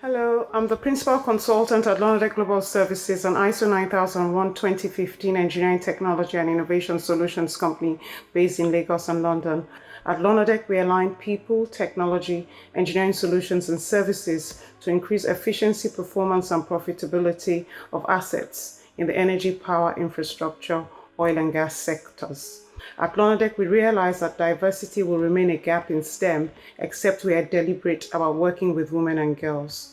Hello, I'm the Principal Consultant at Lonadek Global Services, an ISO 9001:2015 engineering technology and innovation solutions company based in Lagos and London. At Lonadek, we align people, technology, engineering solutions, and services to increase efficiency, performance, and profitability of assets in the energy, power, infrastructure, oil, and gas sectors. At Lonadek, we realize that diversity will remain a gap in STEM except we are deliberate about working with women and girls.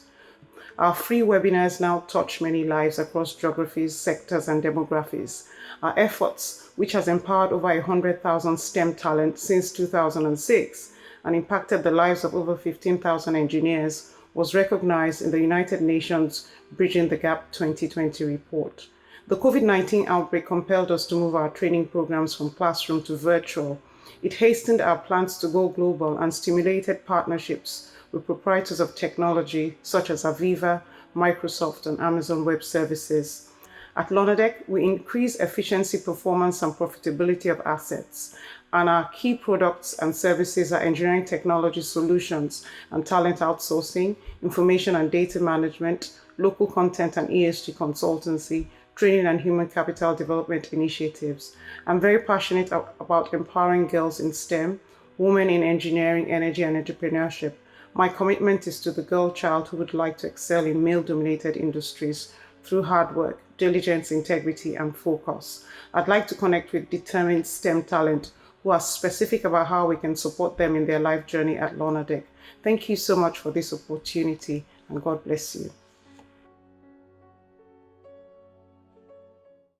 Our free webinars now touch many lives across geographies, sectors, and demographies. Our efforts, which has empowered over 100,000 STEM talent since 2006 and impacted the lives of over 15,000 engineers, was recognized in the United Nations Bridging the Gap 2020 report. The COVID-19 outbreak compelled us to move our training programs from classroom to virtual. It hastened our plans to go global and stimulated partnerships with proprietors of technology such as Aviva, Microsoft, and Amazon Web Services. At Lonadek, we increase efficiency, performance, and profitability of assets, and our key products and services are engineering technology solutions and talent outsourcing, information and data management, local content and ESG consultancy, training and human capital development initiatives. I'm very passionate about empowering girls in STEM, women in engineering, energy, and entrepreneurship. My commitment is to the girl child who would like to excel in male-dominated industries through hard work, diligence, integrity, and focus. I'd like to connect with determined STEM talent who are specific about how we can support them in their life journey at Lonadek. Thank you so much for this opportunity, and God bless you.